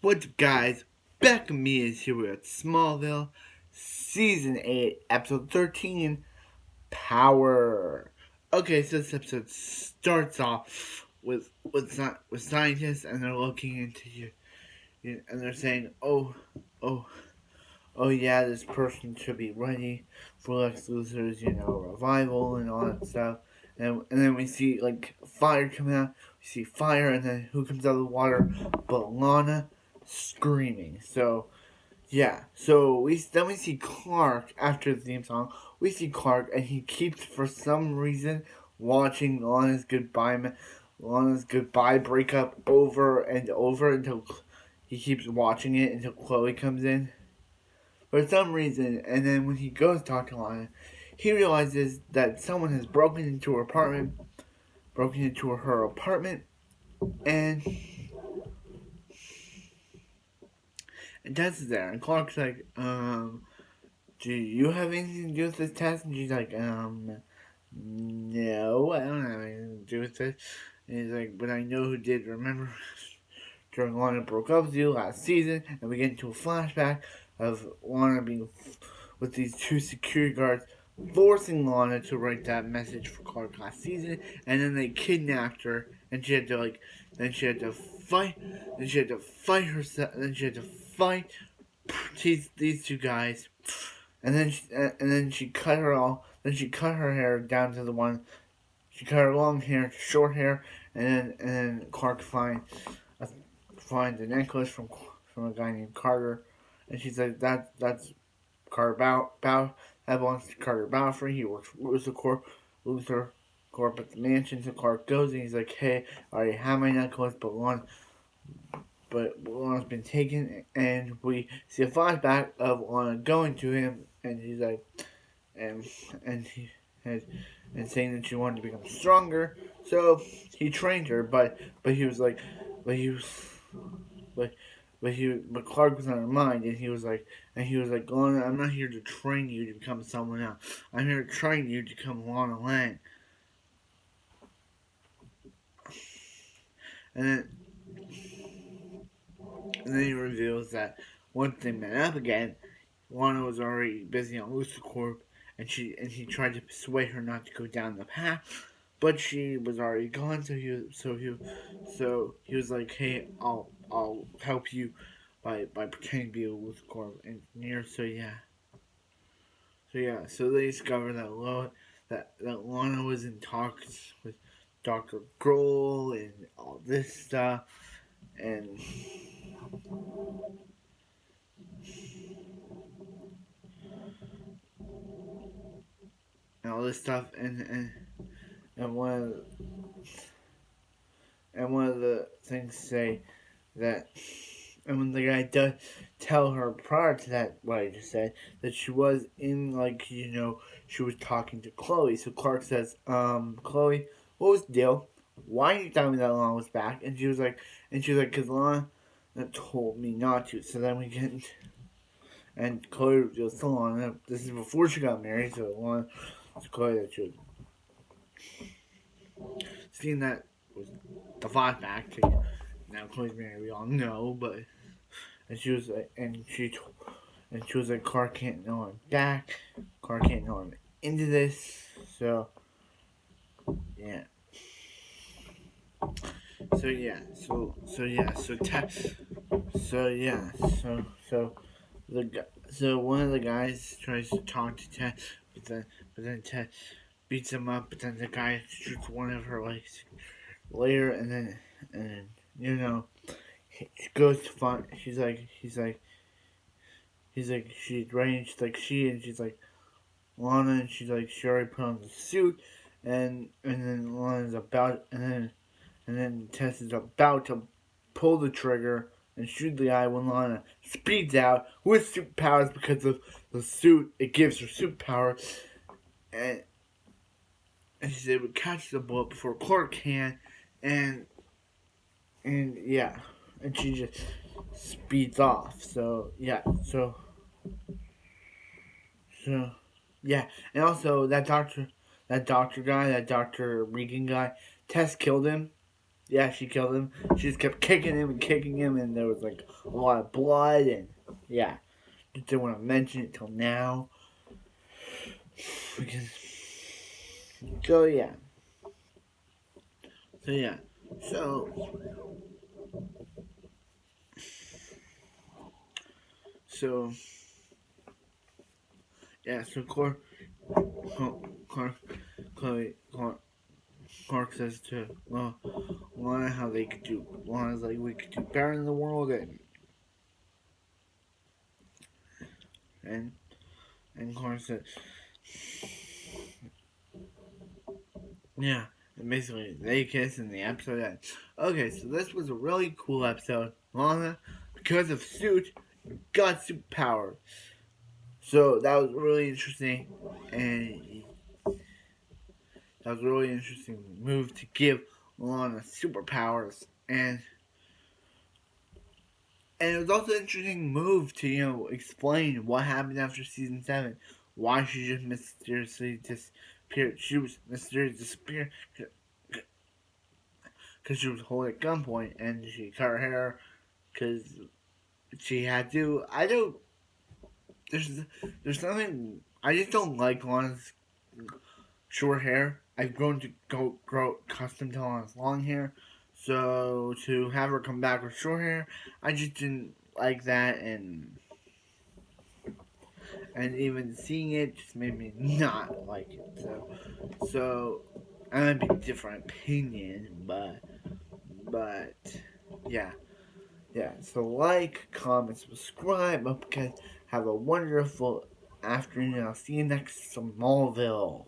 What's up, guys? Back with me is here with Smallville, Season 8, Episode 13, Power. Okay, so this episode starts off with scientists, and they're looking into you, and they're saying, oh, oh yeah, this person should be ready for Lex Luthor's, revival and all that stuff. And then we see like fire coming out. We see fire, and then who comes out of the water? But Lana screaming. So yeah. So we see Clark after the theme song. We see Clark, and he keeps for some reason watching Lana's goodbye breakup over and over until he keeps watching it until Chloe comes in for some reason. And then when he goes to talk to Lana, he realizes that someone has broken into her apartment, and Tess is there. And Clark's like, do you have anything to do with this test? And she's like, no, I don't have anything to do with this. And he's like, but I know who did. Remember during Lana broke up with you last season, and we get into a flashback of Lana being with these two security guards forcing Lana to write that message for Clark last season, and then they kidnapped her, and she had to then she had to fight, then she had to fight herself, then she had to fight these two guys, and then she cut her then she cut her hair down to the one, she cut her long hair to short hair, and then Clark finds a necklace from a guy named Carter, and she's like, that's Carter Bow that belongs to Carter Balfour. He works for Luther Corp at the mansion. So Clark goes and he's like, hey, I already have my necklace, but Lana's been taken, and we see a flashback of Lana going to him, and he's like, and and he has and saying that she wanted to become stronger. So he trained her, but he was like, but he was like, but Clark was on her mind, and he was like, Lana, I'm not here to train you to become someone else. I'm here to train you to become Lana Lang. And then he reveals that once they met up again, Lana was already busy on Lucicorp, and he tried to persuade her not to go down the path, but she was already gone. So he was like, "Hey, I'll help you by pretending to be a Lucicorp engineer." So they discovered that Lana was in talks with Dr. Grohl and all this stuff, and all this stuff, and one of the things say that, and when the guy does tell her prior to that, what I just said, that she was in, like, she was talking to Chloe. So Clark says, Chloe, what was the deal? Why didn't you tell me that Lana was back? And she was like, because Lana told me not to. So then we get, and Chloe reveals to Lana, this is before she got married, so Lana, to Chloe that she was seeing that was the flashback. Now Chloe's married, we all know, but and she was like, and she was like, Clark can't know I'm back. Clark can't know I'm into this. So yeah. So yeah. So yeah. So yeah. So one of the guys tries to talk to Ted, but then Ted beats him up. But then the guy shoots one of her legs later, and she goes to find. She's ready. And she's like Lana, and she's like, she already put on the suit, and then Lana's about, and then Tess is about to pull the trigger and shoot the guy when Lana speeds out with superpowers because of the suit. It gives her superpower, and she's able to catch the bullet before Clark can, and yeah, and she just speeds off. So yeah, and also that doctor guy, that Doctor Regan guy, Tess killed him. yeah, she killed him. She just kept kicking him, and there was like a lot of blood, and yeah, just didn't want to mention it till now. Because, so yeah, so yeah, so so yeah, so Clark, Chloe, Clark says to Lana how they could do. Lana's like, we could do better in the world, and and Clark said, yeah. And basically, they kiss and the episode ends. Okay, so this was a really cool episode. Lana, because of Suit, got superpowers. So that was really interesting, and that was a really interesting move to give Lana superpowers, and it was also an interesting move to explain what happened after season 7, why she just mysteriously disappeared. She was mysteriously disappeared because she was holding at gunpoint and she cut her hair because she had to. I don't. There's there's nothing. I just don't like Lana's short hair. I've grown to grow accustomed to Lana's long hair, so to have her come back with short hair, I just didn't like that, and even seeing it just made me not like it. So I might be different opinion, but yeah, yeah. So like, comment, subscribe. Okay, have a wonderful afternoon. I'll see you next Smallville.